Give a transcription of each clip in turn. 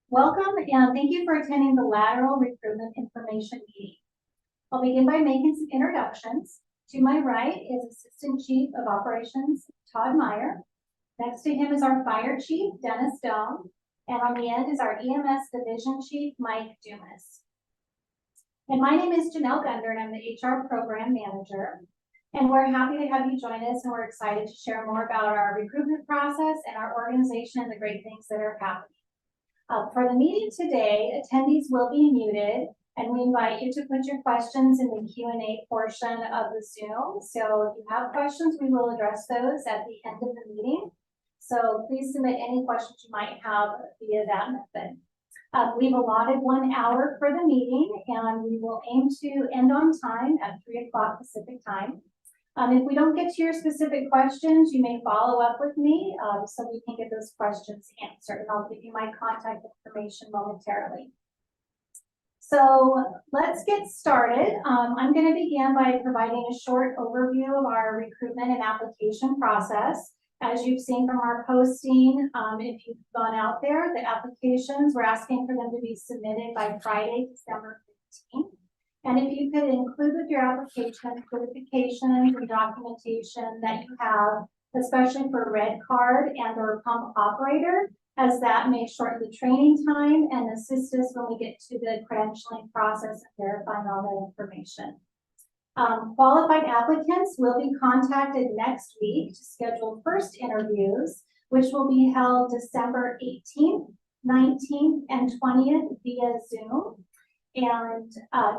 Welcome and thank you for attending the Lateral Recruitment Information Meeting. I'll begin by making some introductions. To my right is Assistant Chief of Operations, Todd Meyer. Next to him is our Fire Chief, Dennis Dohm. And on the end is our EMS Division Chief, Mike Dumas. And my name is Janelle Gunder and I'm the HR Program Manager. And we're happy to have you join us and we're excited to share more about our recruitment process and our organization and the great things that are happening. For the meeting today, attendees will be muted, and we invite you to put your questions in the Q&A portion of the Zoom. So if you have questions, we will address those at the end of the meeting. So please submit any questions you might have via that method. We've allotted 1 hour for the meeting, and we will aim to end on time at 3 o'clock Pacific time. If we don't get to your specific questions, you may follow up with me so we can get those questions answered. And I'll give you my contact information momentarily. So let's get started. I'm going to begin by providing a short overview of our recruitment and application process. As you've seen from our posting, if you've gone out there, the applications, we're asking for them to be submitted by Friday, December 15th. And if you could include with your application certifications and documentation that you have, especially for red card and or pump operator, as that may shorten the training time and assist us when we get to the credentialing process and verifying all that information. Qualified applicants will be contacted next week to schedule first interviews, which will be held December 18th, 19th, and 20th via Zoom. And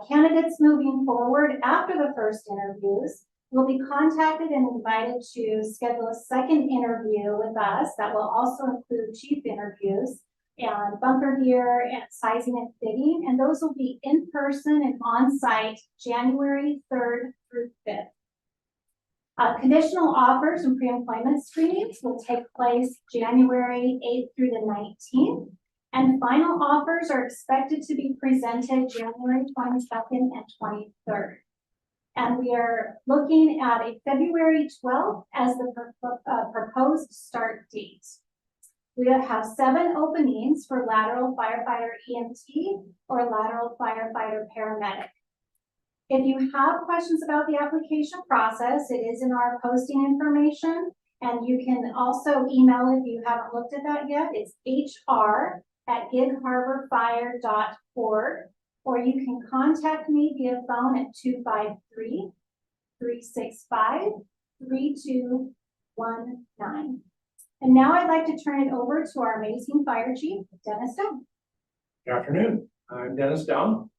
candidates moving forward after the first interviews will be contacted and invited to schedule a second interview with us that will also include chief interviews and bunker gear and sizing and fitting. And those will be in person and on site January 3rd through 5th. Conditional offers and pre-employment screenings will take place January 8th through the 19th. And final offers are expected to be presented January 22nd and 23rd. And we are looking at a February 12th as the proposed start date. We have 7 openings for lateral firefighter EMT or lateral firefighter paramedic. If you have questions about the application process, it is in our posting information. And you can also email if you haven't looked at that yet. It's hr@gigharborfire.org, or you can contact me via phone at 253-365-3219. And now I'd like to turn it over to our amazing Fire Chief, Dennis Dohm. Good afternoon. I'm Dennis Dohm,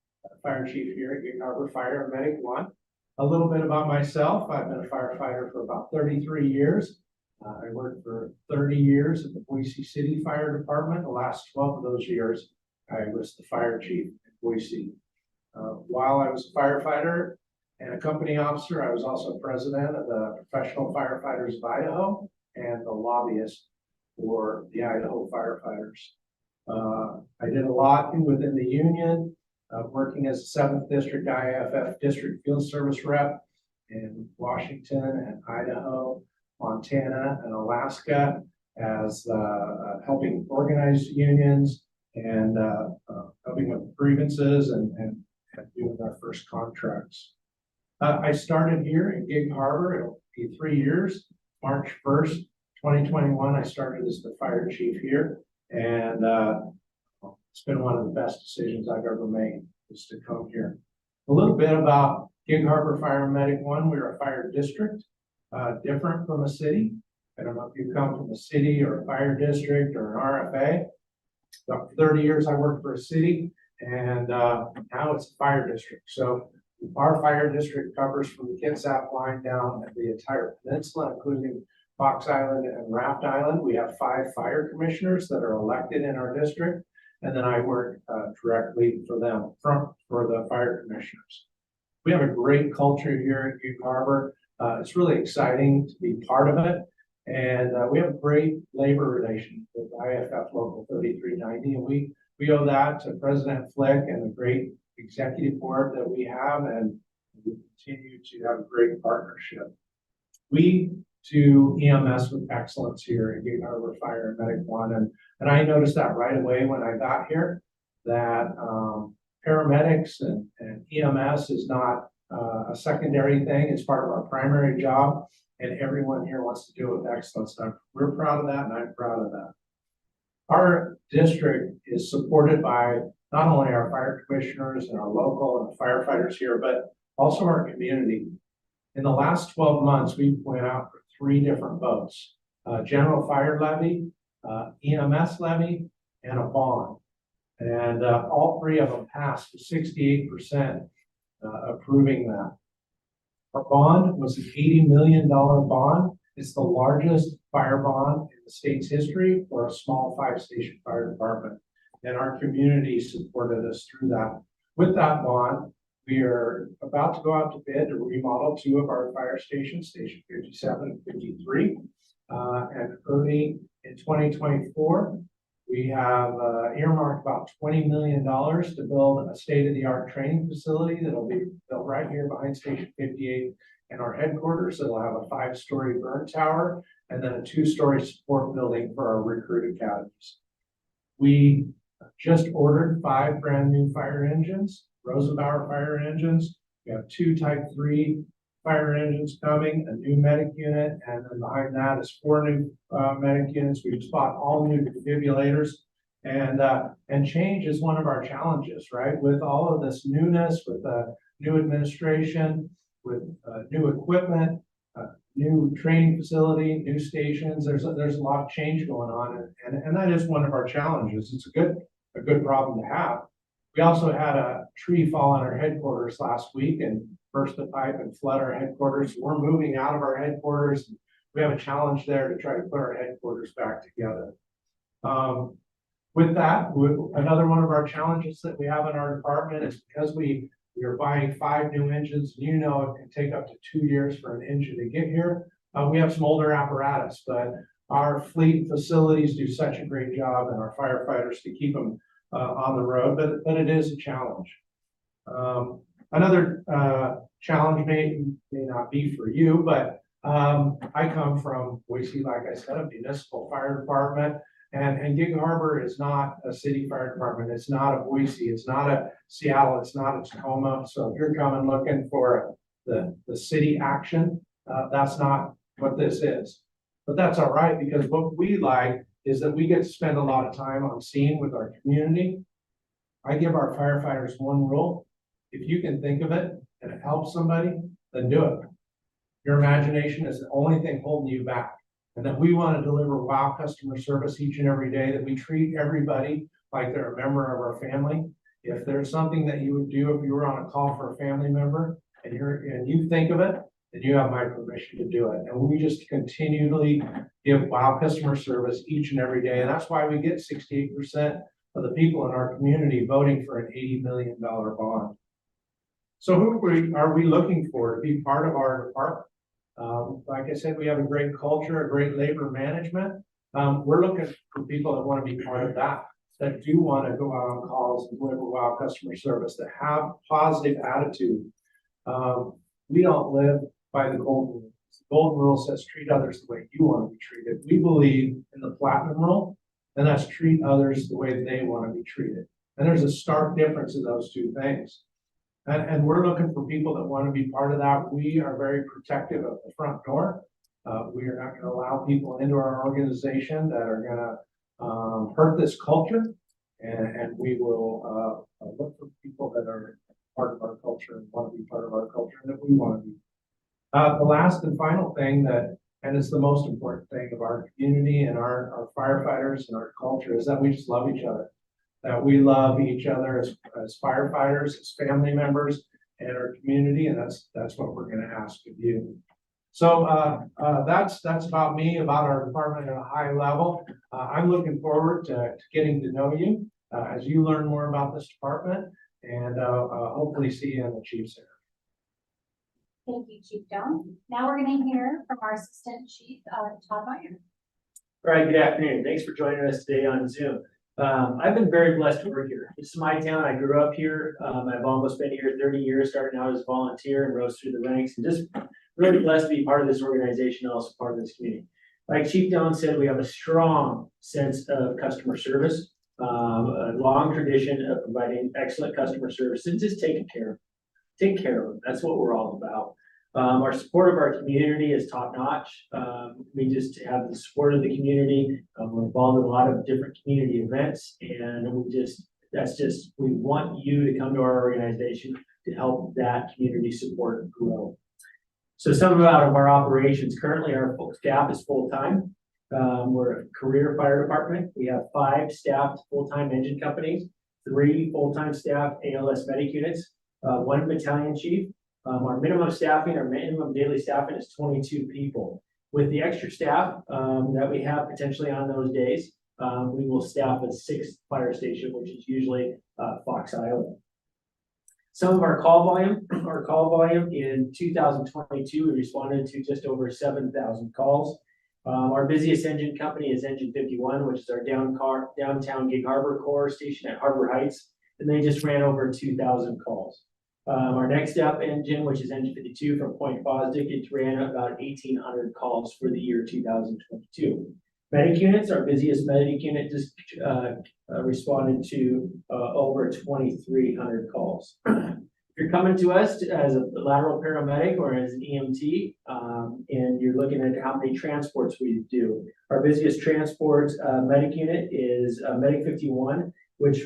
Fire Chief here at Gig Harbor Fire Medic 1. A little bit about myself. I've been a firefighter for about 33 years. I worked for 30 years at the Boise City Fire Department. The last 12 of those years, I was the fire chief in Boise. While I was a firefighter and a company officer, I was also president of the Professional Firefighters of Idaho and the lobbyist for the Idaho firefighters. I did a lot within the union, working as a 7th District IAFF District Field Service Rep in Washington and Idaho, Montana and Alaska, as helping organize unions and helping with grievances and doing our first contracts. I started here in Gig Harbor. It'll be 3 years. March 1st, 2021, I started as the fire chief here, and it's been one of the best decisions I've ever made, is to come here. A little bit about Gig Harbor Fire Medic 1. We're a fire district. Different from a city. I don't know if you come from a city or a fire district or an RFA. About 30 years I worked for a city, and now it's a fire district. So our fire district covers from the Kitsap line down at the entire peninsula, including Fox Island and Raft Island. We have 5 fire commissioners that are elected in our district, and then I work directly for them, for the fire commissioners. We have a great culture here at Gig Harbor. It's really exciting to be part of it. And we have a great labor relation with IFF Local 3390. And we owe that to President Flick and the great executive board that we have. And we continue to have a great partnership. We do EMS with excellence here at Gig Harbor Fire and Medic 1. And And I noticed that right away when I got here, that paramedics and EMS is not a secondary thing. It's part of our primary job. And everyone here wants to do it with excellence. And we're proud of that, and I'm proud of that. Our district is supported by not only our fire commissioners and our local and firefighters here, but also our community. In the last 12 months, we went out for 3 different votes: general fire levy, EMS levy, and a bond. And all 3 of them passed with 68% approving that. Our bond was an $80 million bond. It's the largest fire bond in the state's history for a small 5-station fire department. And our community supported us through that. With that bond, we are about to go out to bid to remodel 2 of our fire stations, Station 57 and 53. And early in 2024, we have earmarked about $20 million to build a state-of-the-art training facility that'll be built right here behind Station 58 and our headquarters. It'll have a 5-story burn tower and then a 2-story support building for our recruit academies. We just ordered 5 brand new fire engines, Rosenbauer fire engines. We have 2 Type 3 fire engines coming, a new medic unit, and then behind that is 4 new medic units. We've bought all new defibrillators, and change is one of our challenges, right? With all of this newness, with new administration, with new equipment, new training facility, new stations, there's a lot of change going on, and that is one of our challenges. It's a good problem to have. We also had a tree fall on our headquarters last week and burst the pipe and flood our headquarters. We're moving out of our headquarters. We have a challenge there to try to put our headquarters back together. With that, another one of our challenges that we have in our department is because we are buying 5 new engines. You know, it can take up to 2 years for an engine to get here. We have some older apparatus, but our fleet facilities do such a great job, and our firefighters to keep them on the road, but it is a challenge. Another challenge may not be for you, but I come from Boise, like I said, a municipal fire department, and Gig Harbor is not a city fire department. It's not a Boise, it's not a Seattle, it's not a Tacoma. So if you're coming looking for the city action, that's not what this is. But that's all right, because what we like is that we get to spend a lot of time on scene with our community. I give our firefighters one rule: if you can think of it and it helps somebody, then do it. Your imagination is the only thing holding you back. And that we want to deliver wow customer service each and every day, that we treat everybody like they're a member of our family. If there's something that you would do if you were on a call for a family member and you think of it, then you have my permission to do it. And we just continually give wow customer service each and every day. And that's why we get 68% of the people in our community voting for an $80 million bond. So who are we looking for to be part of our department? Like I said, we have a great culture, a great labor management. We're looking for people that want to be part of that do want to go out on calls and deliver wow customer service, that have positive attitude. We don't live by the golden rule. The golden rule says treat others the way you want to be treated. We believe in the platinum rule, and that's treat others the way they want to be treated. And there's a stark difference in those 2 things. And we're looking for people that want to be part of that. We are very protective of the front door. We are not going to allow people into our organization that are going to hurt this culture. And we will look for people that are part of our culture and want to be part of our culture, and that we want to be. The last and final thing and it's the most important thing of our community and our firefighters and our culture, is that we just love each other. That we love each other as firefighters, as family members, and our community, and that's what we're going to ask of you. So that's about me, about our department at a high level. I'm looking forward to getting to know you as you learn more about this department, and hopefully see you in the Chief Center. Thank you, Chief Doan. Now we're going to hear from our Assistant Chief, Todd Meyer. All right, good afternoon. Thanks for joining us today on Zoom. I've been very blessed to work here. This is my town. I grew up here. I've almost been here 30 years, starting out as a volunteer and rose through the ranks, and just really blessed to be part of this organization and also part of this community. Like Chief Dillon said, we have a strong sense of customer service, a long tradition of providing excellent customer service and just taking care of them. Take care of them. That's what we're all about. Our support of our community is top notch. We just have the support of the community. We're involved in a lot of different community events, and we want you to come to our organization to help that community support grow. So some out of our operations, currently our staff is full-time. We're a career fire department. We have 5 staffed full-time engine companies, 3 full-time staff ALS medic units, 1 battalion chief. Our minimum staffing, our minimum daily staffing is 22 people. With the extra staff that we have potentially on those days, we will staff a 6th fire station, which is usually Fox Island. Some of our call volume in 2022, we responded to just over 7,000 calls. Our busiest engine company is Engine 51, which is our downtown Gig Harbor core station at Harbor Heights, and they just ran over 2,000 calls. Our next up engine, which is Engine 52 from Point Fosdick, it ran about 1,800 calls for the year 2022. Medic units, our busiest medic unit just responded to over 2,300 calls. If you're coming to us as a lateral paramedic or as an EMT, and you're looking at how many transports we do, our busiest transport medic unit is Medic 51, which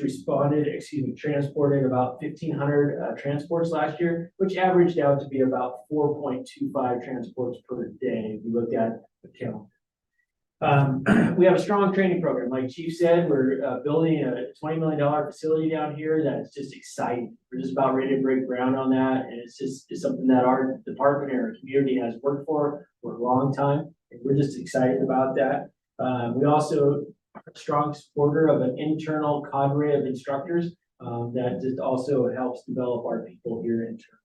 transported about 1,500 transports last year, which averaged out to be about 4.25 transports per day if you look at the count. We have a strong training program. Like Chief said, we're building a $20 million facility down here that's just exciting. We're just about ready to break ground on that. And it's something that our department and our community has worked for a long time. And we're just excited about that. We also are a strong supporter of an internal cadre of instructors that just also helps develop our people here internally.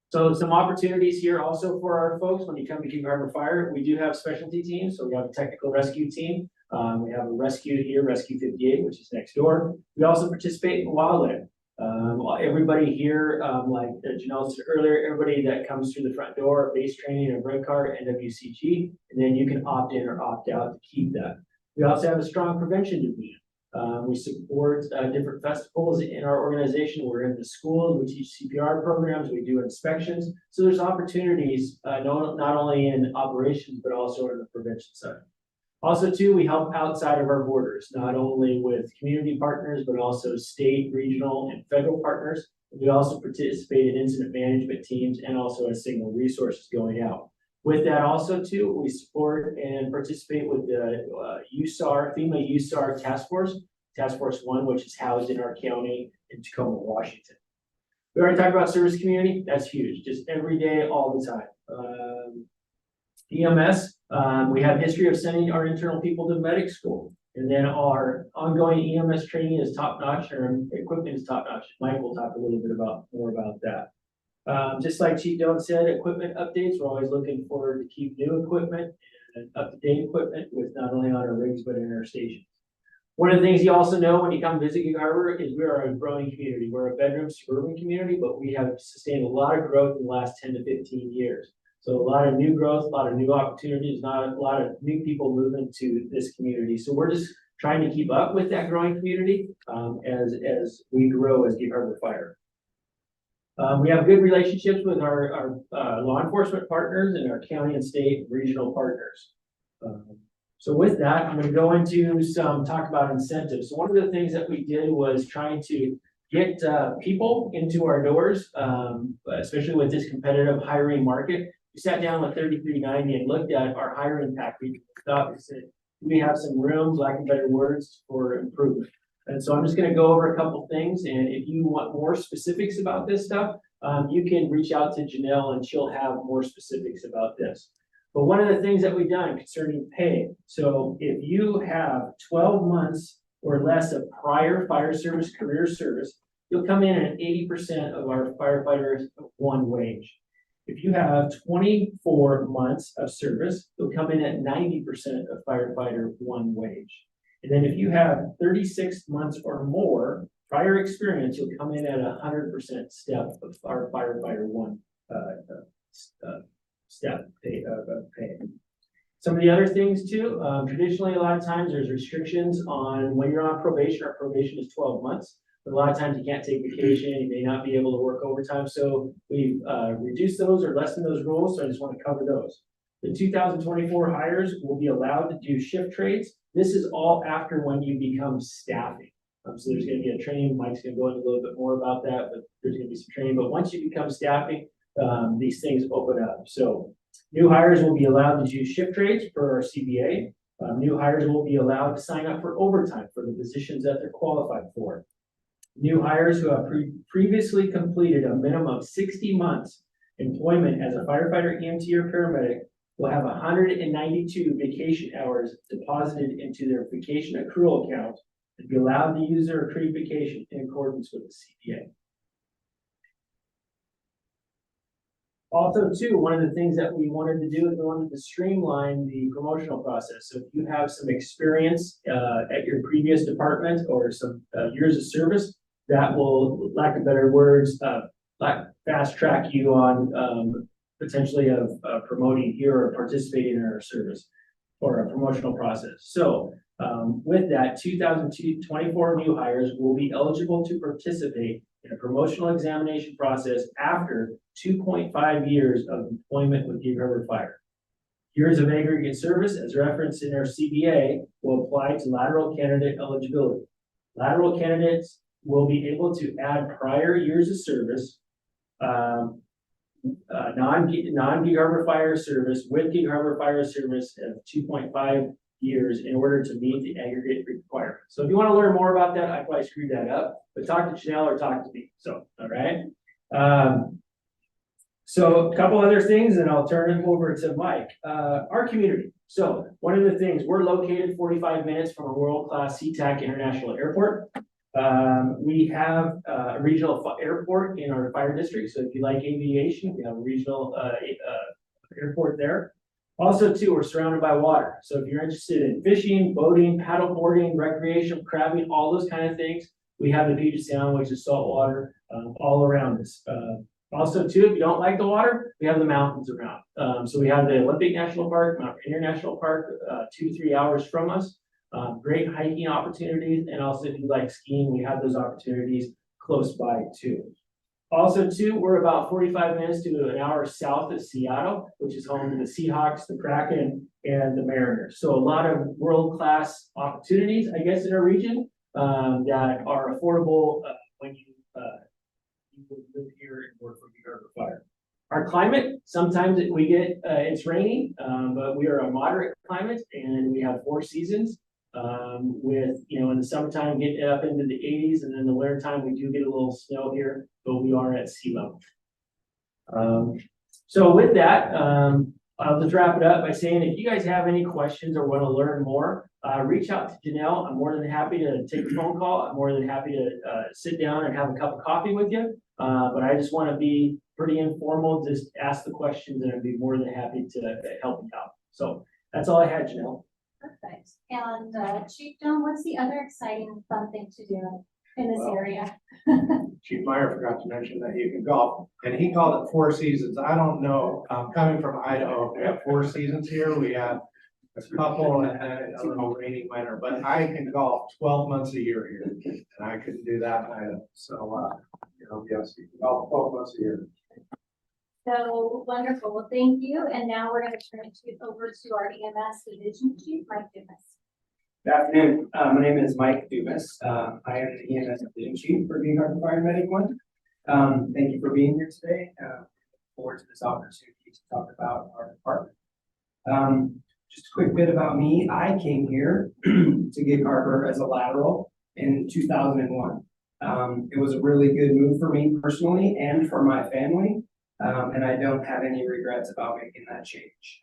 So some opportunities here also for our folks when you come to Gig Harbor Fire. We do have specialty teams. So we have a technical rescue team. We have a rescue here, Rescue 58, which is next door. We also participate in wildlife. Everybody here, like Janelle said earlier, everybody that comes through the front door, base training and red card, NWCG, and then you can opt in or opt out to keep that. We also have a strong prevention division. We support different festivals in our organization. We're in the schools, we teach CPR programs, we do inspections. So there's opportunities not only in operations, but also in the prevention side. Also too, we help outside of our borders, not only with community partners, but also state, regional, and federal partners. We also participate in incident management teams and also as signal resources going out. With that also too, we support and participate with the FEMA USAR Task Force 1, which is housed in our county in Tacoma, Washington. We already talked about service community. That's huge, just every day, all the time. EMS, we have history of sending our internal people to medic school. And then our ongoing EMS training is top notch, and our equipment is top notch. Mike will talk a little bit more about that. Just like Chief Dillon said, equipment updates, we're always looking forward to keep new equipment and up-to-date equipment with not only on our rigs, but in our stations. One of the things you also know when you come visit Gig Harbor is we are a growing community. We're a bedroom suburban community, but we have sustained a lot of growth in the last 10 to 15 years. So a lot of new growth, a lot of new opportunities, not a lot of new people moving to this community. So we're just trying to keep up with that growing community as we grow as Gig Harbor Fire. We have good relationships with our law enforcement partners and our county and state and regional partners. So with that, I'm going to go into talk about incentives. So one of the things that we did was trying to get people into our doors, especially with this competitive hiring market. We sat down with 3390 and looked at our hiring package. We said, we have some room, lack of better words, for improvement. And so I'm just going to go over a couple things. And if you want more specifics about this stuff, you can reach out to Janelle and she'll have more specifics about this. But one of the things that we've done concerning pay. So if you have 12 months or less of prior fire service career service, you'll come in at 80% of our firefighters one wage. If you have 24 months of service, you'll come in at 90% of firefighter one wage. And then if you have 36 months or more prior experience, you'll come in at 100% step of our firefighter one step pay. Some of the other things too, traditionally, a lot of times there's restrictions on when you're on probation. Our probation is 12 months. But a lot of times you can't take vacation, you may not be able to work overtime. So we've reduced those or lessened those rules. So I just want to cover those. The 2024 hires will be allowed to do shift trades. This is all after when you become staffing. So there's going to be a training. Mike's going to go into a little bit more about that, but there's going to be some training. But once you become staffing, these things open up. So new hires will be allowed to do shift trades for our CBA. New hires will be allowed to sign up for overtime for the positions that they're qualified for. New hires who have previously completed a minimum of 60 months employment as a firefighter, EMT, or paramedic will have 192 vacation hours deposited into their vacation accrual account and be allowed to use their accrued vacation in accordance with the CBA. Also, too, one of the things that we wanted to do is we wanted to streamline the promotional process. So if you have some experience at your previous department or some years of service, that will, lack of better words, fast track you on potentially of promoting here or participating in our service or a promotional process. So with that, 2024 new hires will be eligible to participate in a promotional examination process after 2.5 years of employment with Gig Harbor Fire. Years of aggregate service, as referenced in our CBA, will apply to lateral candidate eligibility. Lateral candidates will be able to add prior years of service, non-Gig Harbor Fire service with Gig Harbor Fire service of 2.5 years in order to meet the aggregate requirement. So if you want to learn more about that, I probably screwed that up, but talk to Janelle or talk to me. So, all right. So a couple other things, and I'll turn it over to Mike. Our community. So one of the things, we're located 45 minutes from a world-class SeaTac International Airport. We have a regional airport in our fire district. So if you like aviation, we have a regional airport there. Also, too, we're surrounded by water. So if you're interested in fishing, boating, paddle boarding, recreation, crabbing, all those kind of things, we have the Puget Sound, which is salt water, all around us. Also, too, if you don't like the water, we have the mountains around. So we have the Olympic National Park, Mount International Park, 2 to 3 hours from us. Great hiking opportunities, and also if you like skiing, we have those opportunities close by too. Also too, we're about 45 minutes to an hour south of Seattle, which is home to the Seahawks, the Kraken, and the Mariners. So a lot of world-class opportunities, I guess, in our region that are affordable when you live here and work for Gig Harbor Fire. Our climate, sometimes we get it's raining, but we are a moderate climate, and we have 4 seasons. With, in the summertime, getting up into the 80s, and then the winter time, we do get a little snow here, but we are at sea level. So with that, I'll just wrap it up by saying, if you guys have any questions or want to learn more, reach out to Janelle. I'm more than happy to take a phone call. I'm more than happy to sit down and have a cup of coffee with you. But I just want to be pretty informal, just ask the questions, and I'd be more than happy to help you out. So that's all I had, Janelle. Perfect. And Chief John, what's the other exciting fun thing to do in this area? Chief Meyer forgot to mention that you can golf, and he called it 4 seasons. I don't know, coming from Idaho, we have 4 seasons here. We have a couple and then a little rainy winter, but I can golf 12 months a year here, and I couldn't do that in Idaho. So, yes, you can golf 12 months a year. So wonderful. Well, thank you. And now we're going to turn it over to our EMS Division Chief, Mike Dumas. Good afternoon. My name is Mike Dumas. I am the EMS Division Chief for Gig Harbor Fire Medic 1. Thank you for being here today. Look forward to this opportunity to talk about our department. Just a quick bit about me. I came here to Gig Harbor as a lateral in 2001. It was a really good move for me personally and for my family. And I don't have any regrets about making that change.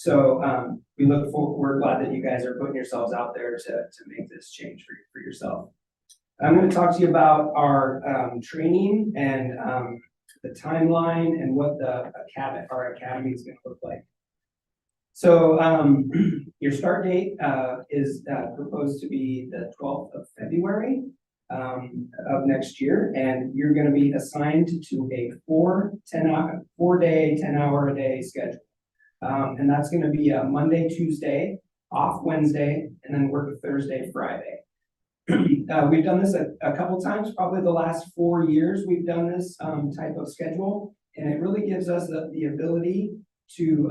We're glad that you guys are putting yourselves out there to make this change for yourself. I'm going to talk to you about our training and the timeline and what our academy is going to look like. So your start date is proposed to be the 12th of February. Of next year, and you're going to be assigned to a 4-day, 10-hour a day schedule. And that's gonna be a Monday, Tuesday, off Wednesday, and then work a Thursday, Friday. We've done this a couple times, probably the last 4 years, we've done this type of schedule. And it really gives us the ability to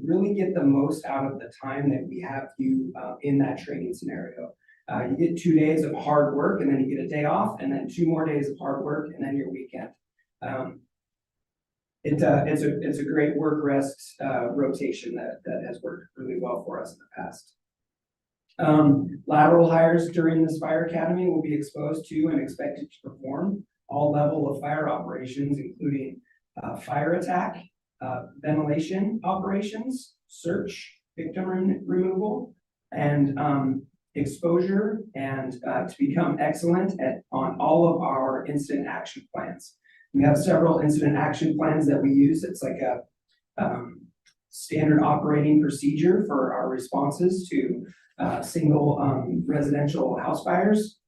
really get the most out of the time that we have you in that training scenario. You get 2 days of hard work, and then you get a day off, and then 2 more days of hard work, and then your weekend. It's a great work rest rotation that has worked really well for us in the past. Lateral hires during this fire academy will be exposed to and expected to perform all level of fire operations, including fire attack, ventilation operations, search, victim removal, and exposure, and to become excellent on all of our incident action plans. We have several incident action plans that we use. It's like a standard operating procedure for our responses to single residential house fires,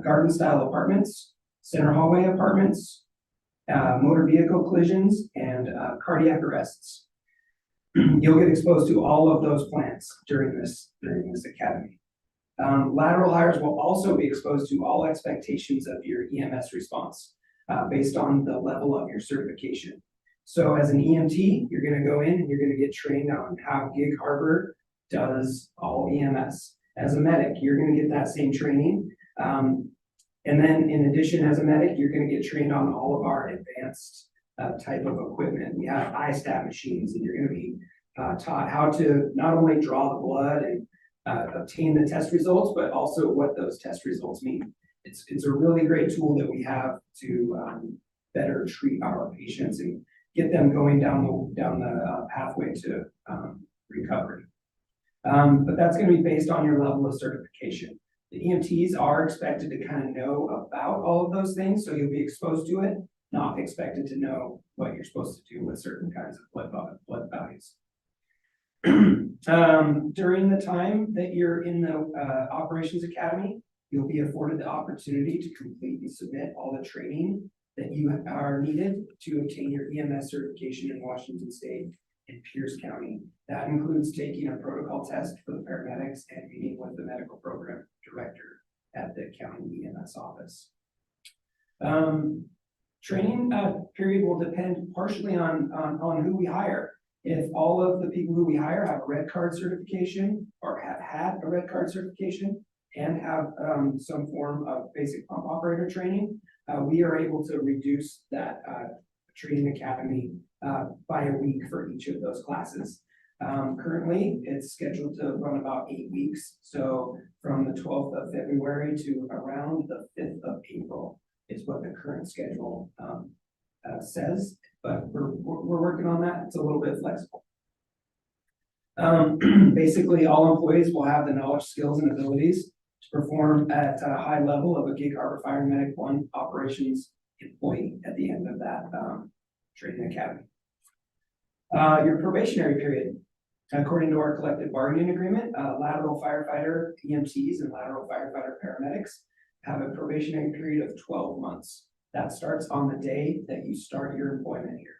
garden style apartments, center hallway apartments, motor vehicle collisions, and cardiac arrests. You'll get exposed to all of those plans during this academy. Lateral hires will also be exposed to all expectations of your EMS response based on the level of your certification. So as an EMT, you're going to go in and you're going to get trained on how Gig Harbor does all EMS. As a medic, you're going to get that same training. And then in addition, as a medic, you're going to get trained on all of our advanced type of equipment. We have ISTAT machines, and you're going to be taught how to not only draw the blood and obtain the test results, but also what those test results mean. It's a really great tool that we have to better treat our patients and get them going down the pathway to recovery. But that's going to be based on your level of certification. The EMTs are expected to kind of know about all of those things, so you'll be exposed to it, not expected to know what you're supposed to do with certain kinds of blood values. During the time that you're in the Operations Academy, you'll be afforded the opportunity to complete and submit all the training that you are needed to obtain your EMS certification in Washington State and Pierce County. That includes taking a protocol test for the paramedics and meeting with the medical program director at the county EMS office. Training period will depend partially on who we hire. If all of the people who we hire have a red card certification or have had a red card certification and have some form of basic pump operator training, we are able to reduce that training academy by a week for each of those classes. Currently, it's scheduled to run about 8 weeks. So from the 12th of February to around the 5th of April is what the current schedule says, but we're working on that. It's a little bit flexible. Basically, all employees will have the knowledge, skills, and abilities to perform at a high level of a Gig Harbor Fire and Medic 1 operations employee at the end of that training academy. Your probationary period. According to our collective bargaining agreement, lateral firefighter EMTs and lateral firefighter paramedics have a probationary period of 12 months. That starts on the day that you start your employment here.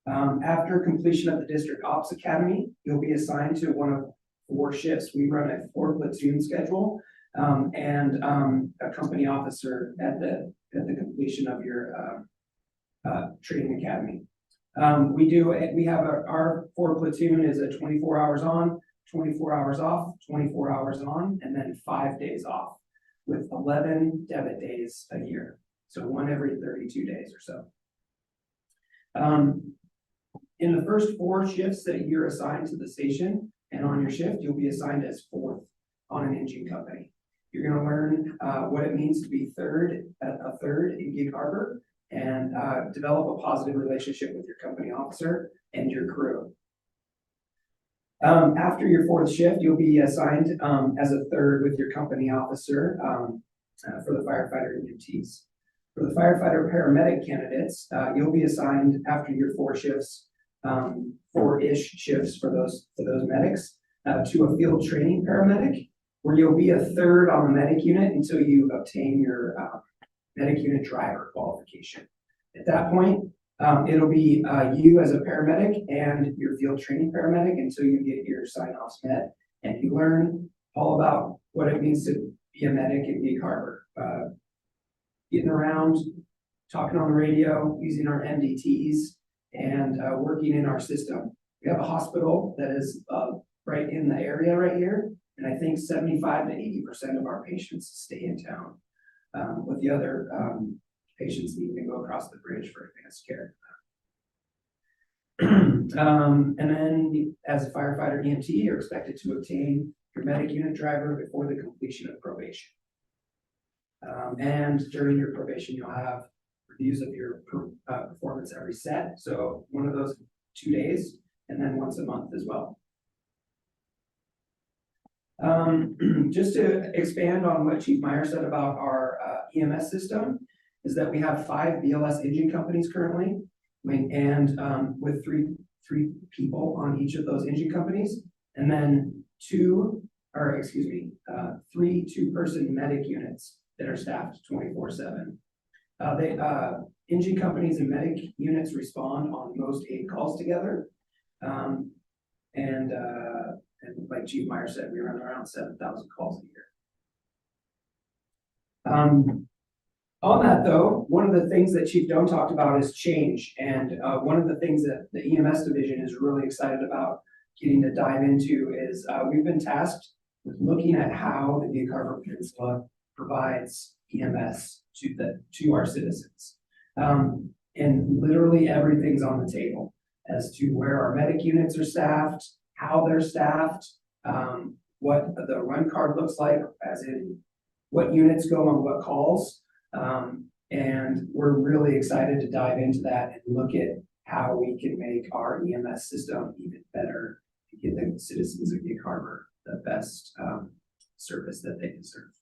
After completion of the District Ops Academy, you'll be assigned to one of 4 shifts. We run a 4 platoon schedule and a company officer at the completion of your training academy. We have our 4 platoon is a 24 hours on, 24 hours off, 24 hours on, and then 5 days off with 11 debit days a year. So 1 every 32 days or so. In the first 4 shifts that you're assigned to the station and on your shift, you'll be assigned as 4th on an engine company. You're going to learn what it means to be a third in Gig Harbor and develop a positive relationship with your company officer and your crew. After your 4th shift, you'll be assigned as a 3rd with your company officer for the firefighter EMTs. For the firefighter paramedic candidates, you'll be assigned after your 4 shifts, 4-ish shifts for those medics to a field training paramedic, where you'll be a 3rd on the medic unit until you obtain your medic unit driver qualification. At that point, It'll be you as a paramedic and your field training paramedic until you get your sign-offs met, and you learn all about what it means to be a medic in Gig Harbor. Getting around, talking on the radio, using our MDTs, and working in our system. We have a hospital that is right in the area right here, and I think 75 to 80% of our patients stay in town, with the other patients needing to go across the bridge for advanced care. And then as a firefighter EMT, you're expected to obtain your medic unit driver before the completion of probation. And during your probation, you'll have reviews of your performance every set. So one of those 2 days, and then once a month as well. Just to expand on what Chief Meyer said about our EMS system, is that we have 5 BLS engine companies currently, and with three people on each of those engine companies, and then 3 2-person medic units that are staffed 24/7. Engine companies and medic units respond on most 8 calls together. And like Chief Meyer said, we run around 7,000 calls a year. On that though, one of the things that Chief Doan talked about is change. And one of the things that the EMS division is really excited about getting to dive into is we've been tasked with looking at how the Gig Harbor Peninsula provides EMS to our citizens. And literally everything's on the table as to where our medic units are staffed, how they're staffed, what the run card looks like, as in what units go on what calls. And we're really excited to dive into that and look at how we can make our EMS system even better to give the citizens of Gig Harbor the best service that they deserve.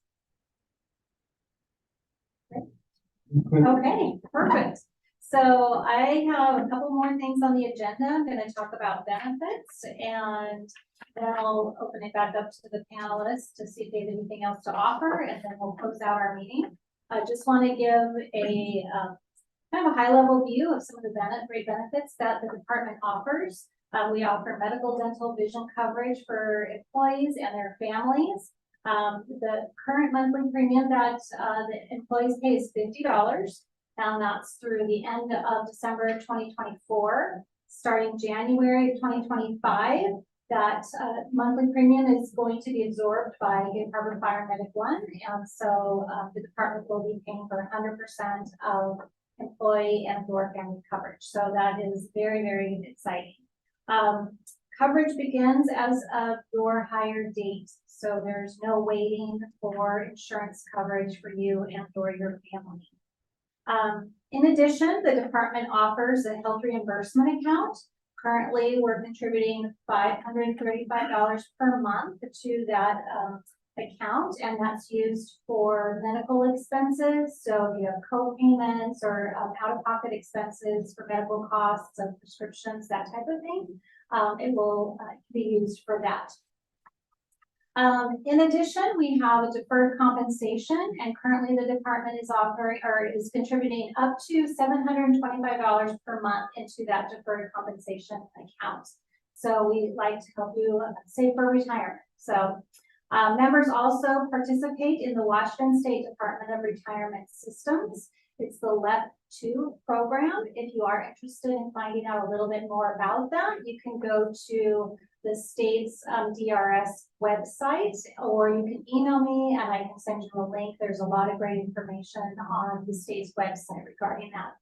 Okay, perfect. So I have a couple more things on the agenda. I'm going to talk about benefits, and then I'll open it back up to the panelists to see if they have anything else to offer, and then we'll close out our meeting. I just want to give a kind of a high-level view of some of the great benefits that the department offers. We offer medical, dental, vision coverage for employees and their families. The current monthly premium that the employees pay is $50, and that's through the end of December 2024. Starting January 2025, that monthly premium is going to be absorbed by Gig Harbor Fire Medic One, and so the department will be paying for 100% of employee and or family coverage. So that is very, very exciting. Coverage begins as of your hire date, so there's no waiting for insurance coverage for you and or your family. In addition, the department offers a health reimbursement account. Currently, we're contributing $535 per month to that account, and that's used for medical expenses. So if you have co-payments or out-of-pocket expenses for medical costs of prescriptions, that type of thing, it will be used for that. In addition, we have a deferred compensation, and currently the department is offering or is contributing up to $725 per month into that deferred compensation account. So we like to help you save for retirement. So members also participate in the Washington State Department of Retirement Systems. It's the LEP2 program. If you are interested in finding out a little bit more about that, you can go to the state's DRS website, or you can email me and I can send you a link. There's a lot of great information on the state's website regarding that.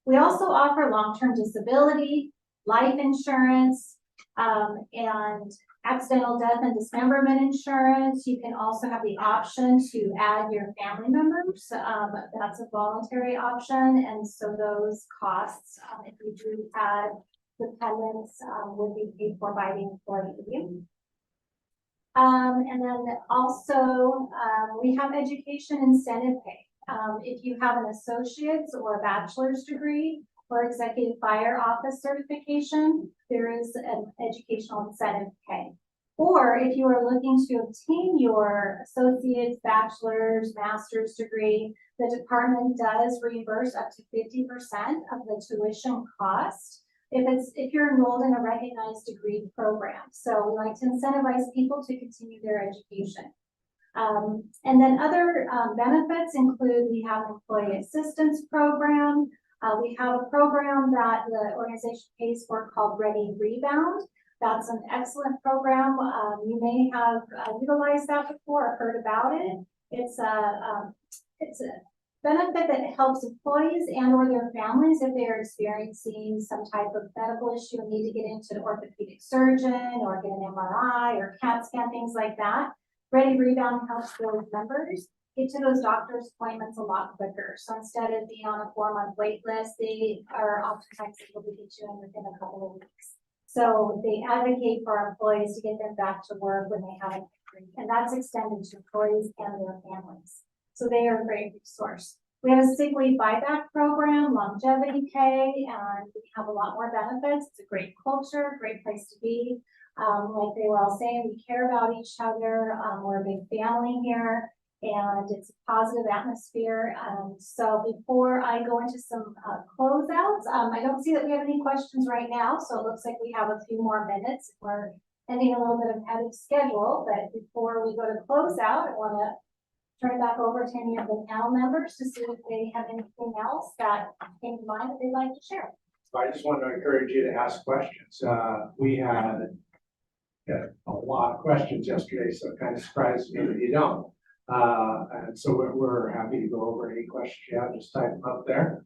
We also offer long-term disability, life insurance, and accidental death and dismemberment insurance. You can also have the option to add your family members. That's a voluntary option, and so those costs, if you do add dependents, would be paid for by the employee. And then also we have education incentive pay. If you have an associate's or a bachelor's degree or executive fire office certification, there is an educational incentive pay. Or if you are looking to obtain your associate's, bachelor's, master's degree, the department does reimburse up to 50% of the tuition cost if you're enrolled in a recognized degree program. So we like to incentivize people to continue their education. And then other benefits include we have an employee assistance program. We have a program that the organization pays for called Ready Rebound. That's an excellent program. You may have utilized that before or heard about it. It's a benefit that helps employees and or their families if they're experiencing some type of medical issue and need to get into an orthopedic surgeon or get an MRI or CAT scan, things like that. Ready Rebound helps those members get to those doctor's appointments a lot quicker. So instead of being on a 4-month wait list, they are oftentimes able to get you in within a couple of weeks. So they advocate for our employees to get them back to work when they have an injury, and that's extended to employees and their families. So they are a great resource. We have a sick leave buyback program, longevity pay, and we have a lot more benefits. It's a great culture, great place to be. Like they were all saying, we care about each other. We're a big family here, and it's a positive atmosphere. So before I go into some closeouts, I don't see that we have any questions right now. So it looks like we have a few more minutes. We're ending a little bit ahead of schedule, but before we go to closeout, I want to turn it back over to any of the panel members to see if they have anything else that came to mind that they'd like to share. So I just want to encourage you to ask questions. We had a lot of questions yesterday, so it kind of surprises me that you don't. And so we're happy to go over any questions you have, just type them up there.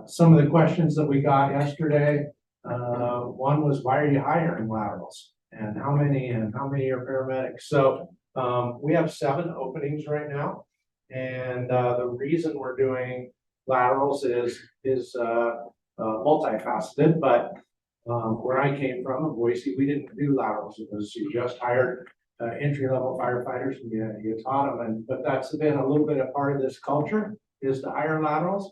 Some of the questions that we got yesterday, one was, why are you hiring laterals? And how many are paramedics? So we have 7 openings right now. And the reason we're doing laterals is multifaceted, but where I came from in Boise, we didn't do laterals. It was you just hired entry-level firefighters and you taught them. But that's been a little bit of part of this culture is to hire laterals.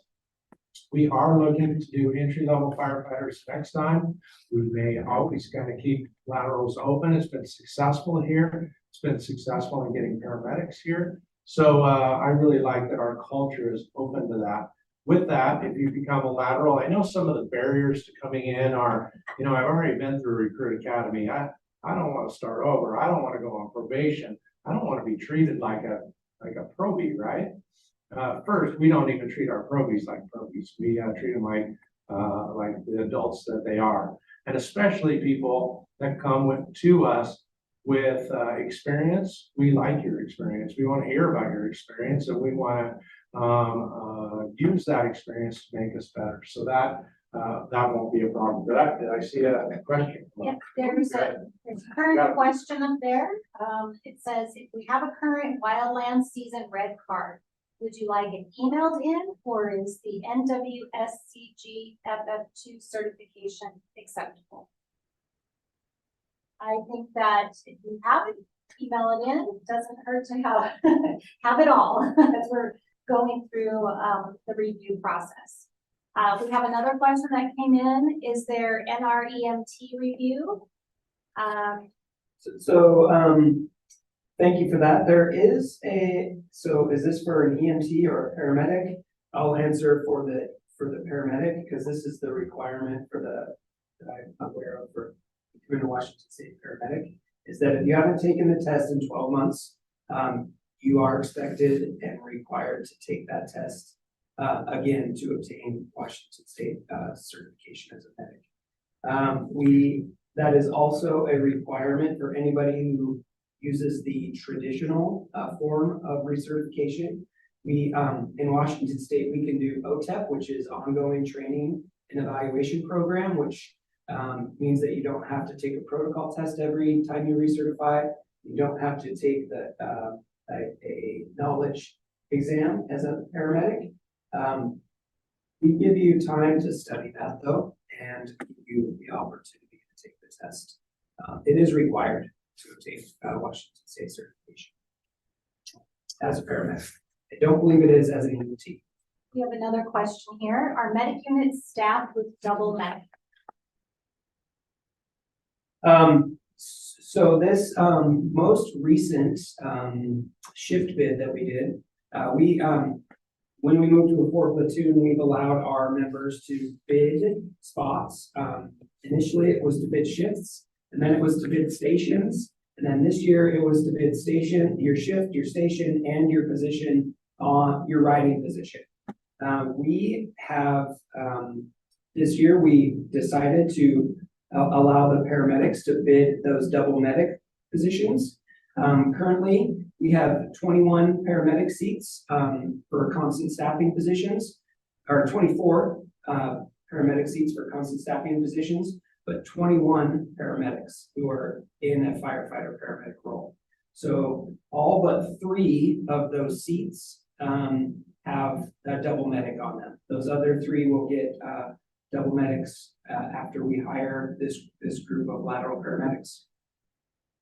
We are looking to do entry-level firefighters next time. We may always kind of keep laterals open. It's been successful here. It's been successful in getting paramedics here. So I really like that our culture is open to that. With that, if you become a lateral, I know some of the barriers to coming in are, I've already been through Recruit Academy. I don't want to start over. I don't want to go on probation. I don't want to be treated like a probie, right? First, we don't even treat our probies like probies. We treat them like the adults that they are. And especially people that come to us with experience. We like your experience. We want to hear about your experience, and we want to use that experience to make us better. So that won't be a problem. Did I see a question? Yep, there's a current question up there. It says, if we have a current wildland season red card, would you like it emailed in, or is the NWSCG FF2 certification acceptable? I think that if you have it, email it in. It doesn't hurt to have it all as we're going through the review process. We have another question that came in. Is there NREMT review? Thank you for that. There is so is this for an EMT or a paramedic? I'll answer for the paramedic, because this is the requirement for that I'm aware of for the Washington State paramedic, is that if you haven't taken the test in 12 months, you are expected and required to take that test again to obtain Washington State certification as a medic. That is also a requirement for anybody who uses the traditional form of recertification. We in Washington State, we can do OTEP, which is ongoing training and evaluation program, which means that you don't have to take a protocol test every time you recertify. You don't have to take a knowledge exam as a paramedic. We give you time to study that though, and give you the opportunity to take the test. It is required to obtain Washington State certification as a paramedic. I don't believe it is as an EMT. We have another question here. Are medic units staffed with double medic? So this, most recent, shift bid that we did, when we moved to a 4 platoon, we've allowed our members to bid spots. Initially, it was to bid shifts, and then it was to bid stations. And then this year, it was to bid station, your shift, your station, and your position on your riding position. We have, this year, we decided to allow the paramedics to bid those double medic positions. Currently, we have 21 paramedic seats for constant staffing positions, or 24 paramedic seats for constant staffing positions, but 21 paramedics who are in that firefighter paramedic role. So all but 3 of those seats have a double medic on them. Those other 3 will get double medics after we hire this group of lateral paramedics.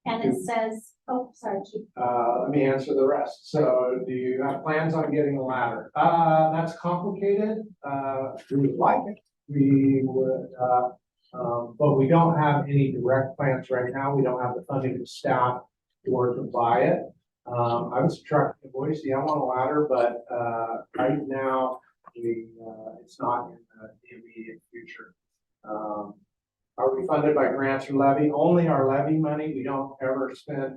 And it says, oh, sorry, Chief. Let me answer the rest. So do you have plans on getting a ladder? That's complicated. We would like it. We would, but we don't have any direct plans right now. We don't have the funding to staff or to buy it. I was trucking to Boise. I want a ladder, but right now it's not in the immediate future. Are we funded by grants or levy? Only our levy money. We don't ever spend,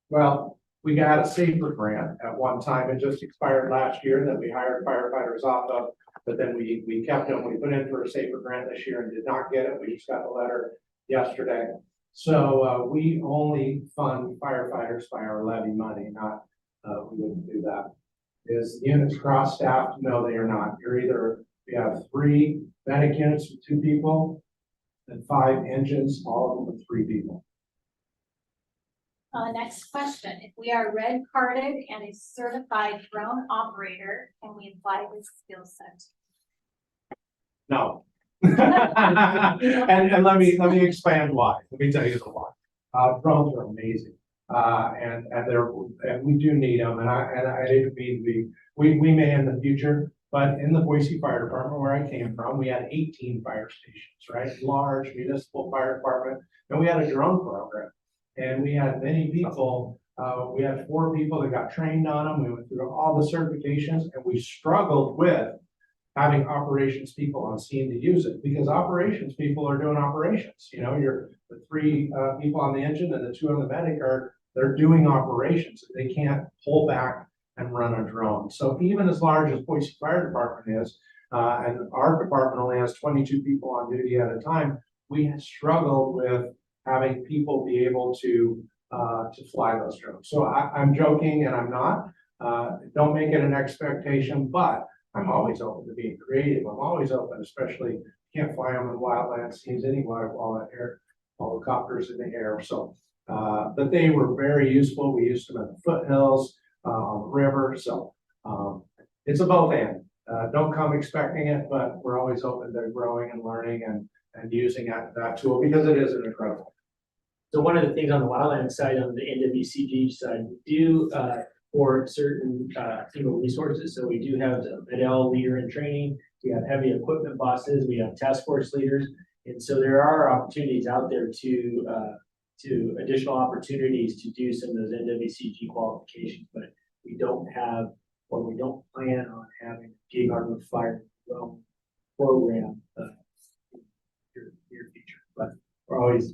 well, we got a safer grant at one time. It just expired last year that we hired firefighters off of, but then we kept them. We put in for a safer grant this year and did not get it. We just got the letter yesterday. So we only fund firefighters by our levy money, not, we wouldn't do that. Is the units cross-staffed? No, they are not. You're either, we have 3 medic units with 2 people, and 5 engines, all of them with 3 people. Next question. If we are red carded and a certified drone operator, can we apply this skill set? No. and let me expand why. Let me tell you the why. Drones are amazing. And we do need them. And I didn't mean we may in the future. But in the Boise Fire Department, where I came from, we had 18 fire stations, right? Large municipal fire department, and we had a drone program. And we had many people, we had 4 people that got trained on them. We went through all the certifications, and we struggled with having operations people on scene to use it, because operations people are doing operations. You know, you're the 3 people on the engine and the 2 on the medic they're doing operations. They can't pull back and run a drone. So even as large as Boise Fire Department is, and our department only has 22 people on duty at a time, we have struggled with having people be able to fly those drones. So I'm joking and I'm not. Don't make it an expectation, but I'm always open to being creative. I'm always open, especially can't fly them in wildland scenes anyway while the helicopters in the air. So, but they were very useful. We used them at the foothills. On the river, so it's a both and. Don't come expecting it, but we're always open to growing and learning and using that tool because it is an incredible. So one of the things on the wildland side, on the NWCG side, we do for certain single resources. So we do have a Lateral leader in training. We have heavy equipment bosses. We have task force leaders, and so there are opportunities out there to additional opportunities to do some of those NWCG qualifications, but we don't have, or we don't plan on having a Gig Harbor Fire Drone program in the near future. But we're always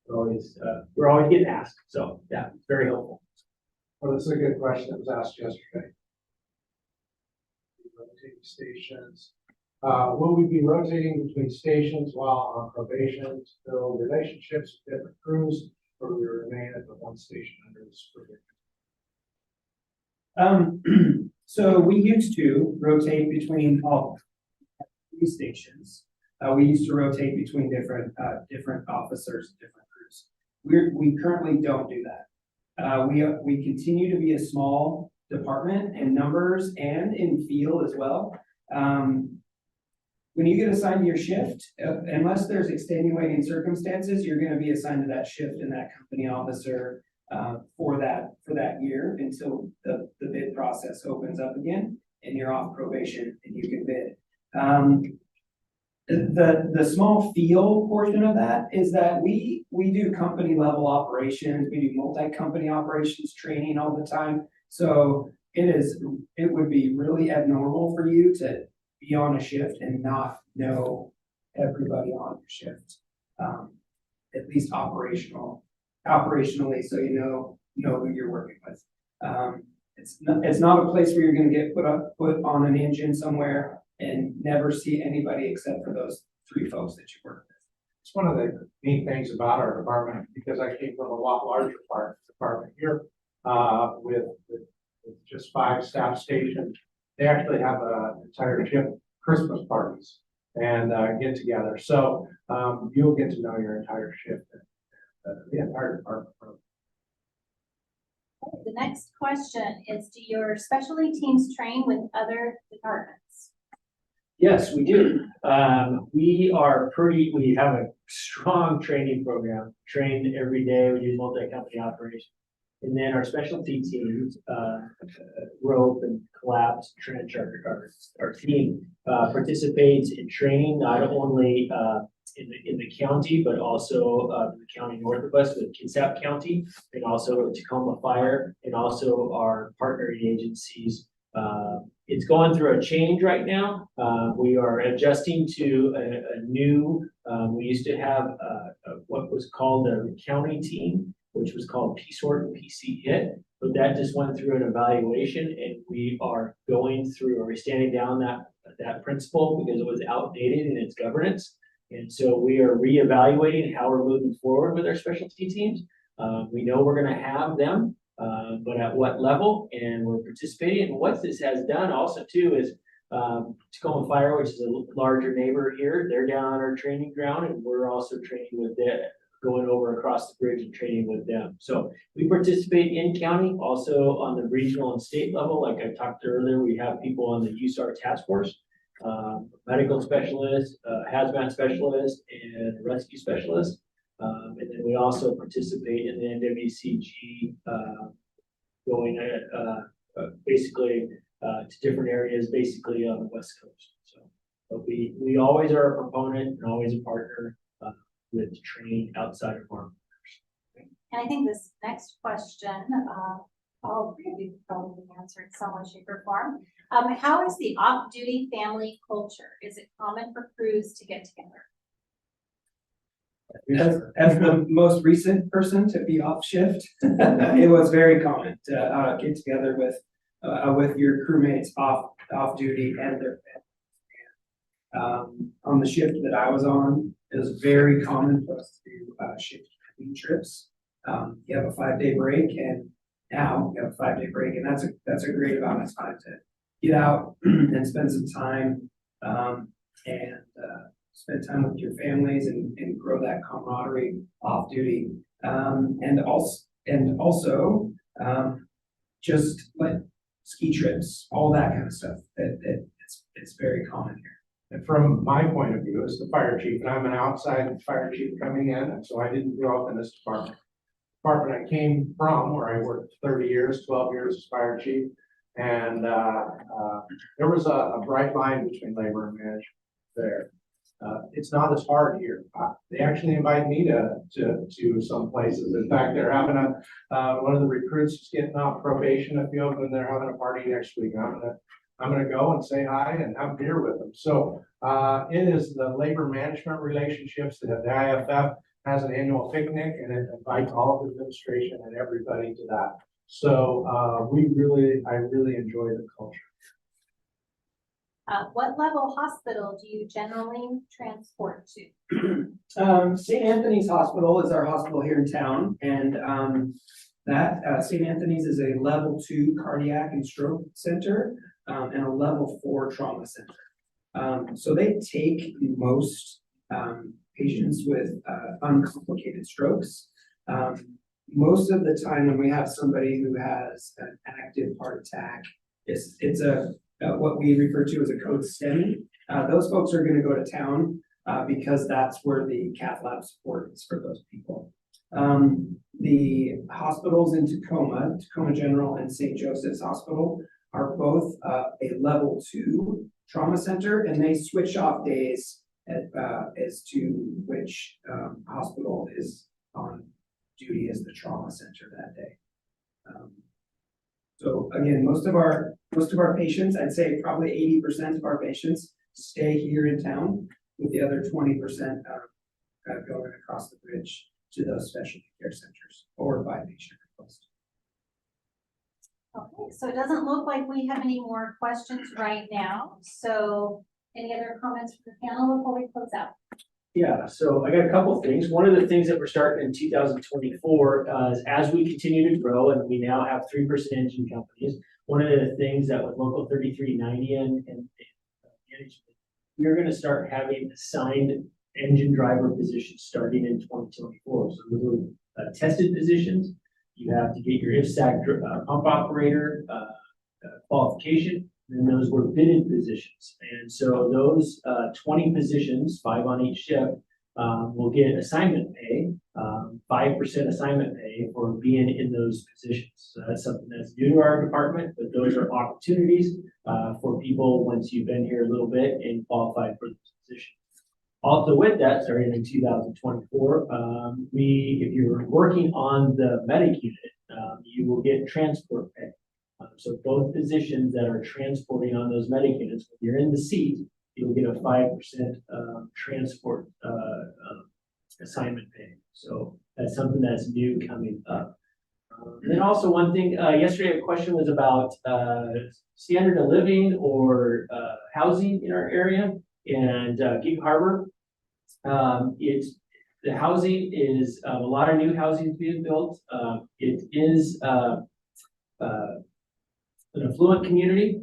getting asked. So yeah, it's very helpful. Well, that's a good question that was asked yesterday. Rotating stations. Will we be rotating between stations while on probation to build relationships with different crews, or will we remain at the one station under the supervision? So we used to rotate between all 3 stations. We used to rotate between different officers, different crews. We currently don't do that. We continue to be a small department in numbers and in field as well. When you get assigned to your shift, unless there's extenuating circumstances, you're going to be assigned to that shift and that company officer for that year until the bid process opens up again and you're off probation and you can bid. The small feel portion of that is that we do company level operations, we do multi-company operations training all the time. So it would be really abnormal for you to be on a shift and not know everybody on your shift. At least operationally, so you know who you're working with. It's not a place where you're gonna get put on an engine somewhere and never see anybody except for those 3 folks that you work with. It's one of the neat things about our department, because I came from a lot larger department here, with just 5 staff stations. They actually have an entire shift Christmas parties and get together. So you'll get to know your entire shift, the entire department. The next question is, do your specialty teams train with other departments? Yes, we do. We have a strong training program, train every day. We do multi-company operations. And then our specialty teams, rope and collapse, trench, our team participates in training, not only in the county, but also the county north of us with Kitsap County, and also Tacoma Fire, and also our partnering agencies. It's going through a change right now. We are adjusting to a new, we used to have what was called a county team, which was called PSORT and PC HIT, but that just went through an evaluation, and we are going through, or we're standing down that principle because it was outdated in its governance. And so we are reevaluating how we're moving forward with our specialty teams. We know we're gonna have them, but at what level, and we're participating. And what this has done also too is Tacoma Fire, which is a larger neighbor here, they're down on our training ground, and we're also training with them, going over across the bridge and training with them. So we participate in county, also on the regional and state level. Like I talked earlier, we have people on the USAR task force, medical specialist, hazmat specialist, and rescue specialist. And then we also participate in the NWCG, going basically to different areas, basically on the West Coast. So, but we always are a proponent and always a partner with training outside of our borders. And I think this next question, all 3 of you could probably answer in some way, shape, or form. How is the off-duty family culture? Is it common for crews to get together? As the most recent person to be off shift, it was very common to get together with your crewmates off duty and their families. On the shift that I was on, it was very common for us to do shift between trips. You have a 5-day break, and now you have a 5-day break, and that's a great amount of time to get out and spend some time and spend time with your families and grow that camaraderie off duty. And also just like ski trips, all that kind of stuff. It's very common here. And from my point of view as the fire chief, and I'm an outside fire chief coming in, and so I didn't grow up in this department. Department I came from, where I worked 30 years, 12 years as fire chief, and there was a bright line between labor and management there. It's not as hard here. They actually invite me to some places. In fact, they're having one of the recruits is getting off probation, a few of them, they're having a party next week. I'm gonna go and say hi and have beer with them. So it is the labor management relationships that the IFF has an annual picnic, and it invites all of the administration and everybody to that. So I really enjoy the culture. What level hospital do you generally transport to? St. Anthony's Hospital is our hospital here in town, and St. Anthony's is a level 2 cardiac and stroke center and a level 4 trauma center. So they take most patients with uncomplicated strokes. Most of the time when we have somebody who has an active heart attack, it's what we refer to as a code STEMI. Those folks are going to go to town because that's where the cath lab support is for those people. The hospitals in Tacoma General and St. Joseph's Hospital are both a level 2 trauma center, and they switch off days as to which hospital is on duty as the trauma center that day. So again, most of our patients, I'd say probably 80% of our patients stay here in town, with the other 20% going across the bridge to those specialty care centers or by patient request. Okay, so it doesn't look like we have any more questions right now. So any other comments from the panel before we close out? Yeah, so I got a couple of things. One of the things that we're starting in 2024 is as we continue to grow and we now have 3% engine companies, one of the things that with Local 3390 and management, we're going to start having assigned engine driver positions starting in 2024. So those are tested positions. You have to get your IFSAC pump operator qualification. And those were bidded positions. And so those 20 positions, 5 on each shift, will get assignment pay, 5% assignment pay for being in those positions. So that's something that's new to our department, but those are opportunities for people once you've been here a little bit and qualified for those positions. Also with that, starting in 2024, if you're working on the medic unit, you will get transport pay. So both positions that are transporting on those medic units, when you're in the seat, you'll get a 5% transport assignment pay. So that's something that's new coming up. And then also one thing, yesterday a question was about standard of living or housing in our area, and Gig Harbor. The housing is a lot of new housing being built. It is an affluent community,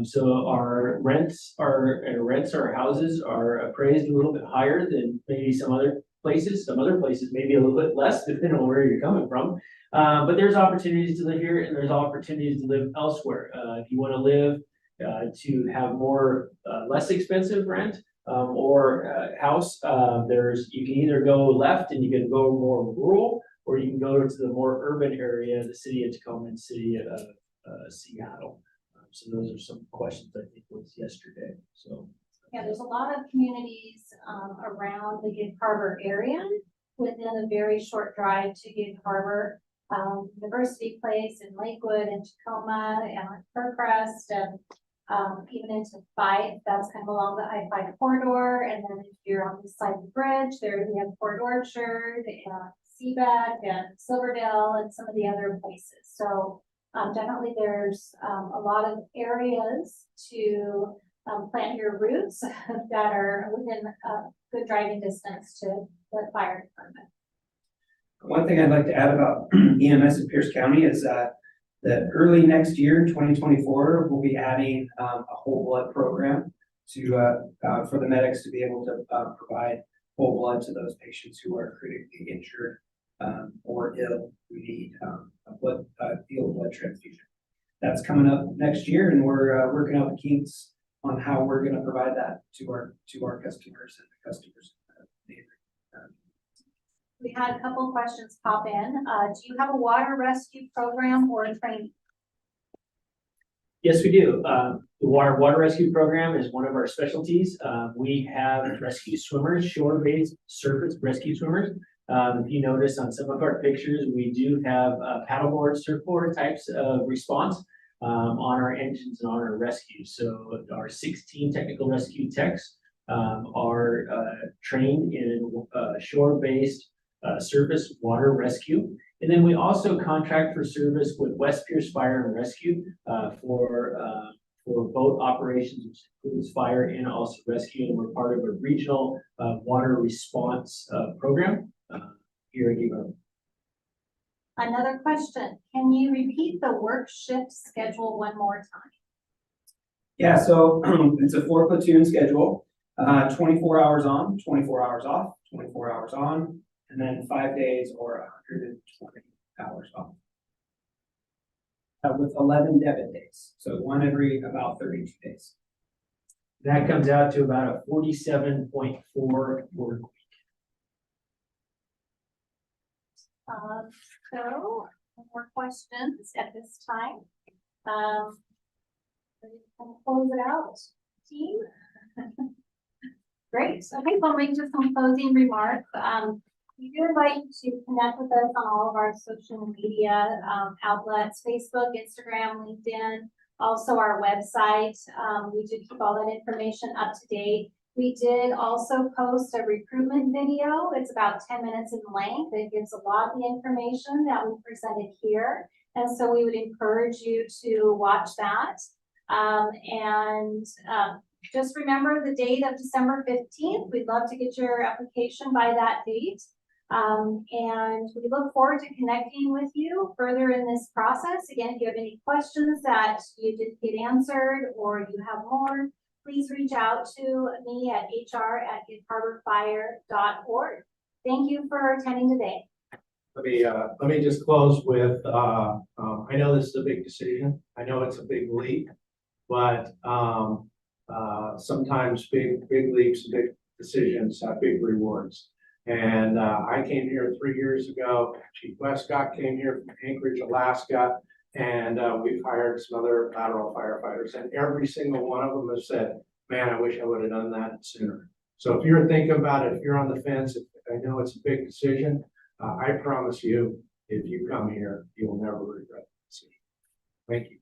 so our rents our houses are appraised a little bit higher than maybe some other places. Some other places maybe a little bit less, depending on where you're coming from. But there's opportunities to live here, and there's opportunities to live elsewhere. If you want to live to have more less expensive rent or house, you can either go left and you can go more rural, or you can go to the more urban area, the city of Tacoma and city of Seattle. So those are some questions I think was yesterday. So yeah, there's a lot of communities around the Gig Harbor area within a very short drive to Gig Harbor, University Place in Lakewood and Tacoma and Faircrest and even into Fife. That's kind of along the I-5 corridor. And then if you're on the side of the bridge, we have Port Orchard and Seabeck and Silverdale and some of the other places. So definitely there's a lot of areas to plant your roots that are within a good driving distance to the fire department. One thing I'd like to add about EMS in Pierce County is that early next year, 2024, we'll be adding a whole blood program for the medics to be able to provide whole blood to those patients who are critically injured or ill who need a field blood transfusion. That's coming up next year, and we're working out the kinks on how we're going to provide that to our customers and the customers. We had a couple of questions pop in. Do you have a water rescue program or a training? yes, we do. The water rescue program is one of our specialties. We have rescue swimmers, shore-based surface rescue swimmers. If you notice on some of our pictures, we do have paddleboard, surfboard types of response on our engines and on our rescues. So our 16 technical rescue techs are trained in shore-based surface water rescue. And then we also contract for service with West Pierce Fire and Rescue for both operations, which includes fire and also rescue. And we're part of a regional water response program here at Gig Harbor. Another question. Can you repeat the work shift schedule one more time? Yeah, so it's a 4-platoon schedule, 24 hours on, 24 hours off, 24 hours on, and then 5 days or 120 hours off. With 11 debit days, so one every about 32 days. That comes out to about a 47.4 work week. So, no more questions at this time. Ready to close it out, team? Great. Okay, so I'll make just some closing remarks. We do invite you to connect with us on all of our social media outlets, Facebook, Instagram, LinkedIn, also our website. We do keep all that information up to date. We did also post a recruitment video. It's about 10 minutes in length. It gives a lot of the information that we presented here. And so we would encourage you to watch that. Just remember the date of December 15th. We'd love to get your application by that date. And we look forward to connecting with you further in this process. Again, if you have any questions that you didn't get answered or you have more, please reach out to me at hr@giveharborfire.org. Thank you for attending today. Let me just close with, I know this is a big decision. I know it's a big leap, but, sometimes big leaps, big decisions have big rewards. And, I came here 3 years ago. Chief Westcott came here from Anchorage, Alaska, and, we've hired some other lateral firefighters, and every single one of them has said, man, I wish I would have done that sooner. So if you're thinking about it, if you're on the fence, I know it's a big decision. I promise you, if you come here, you will never regret the decision. Thank you.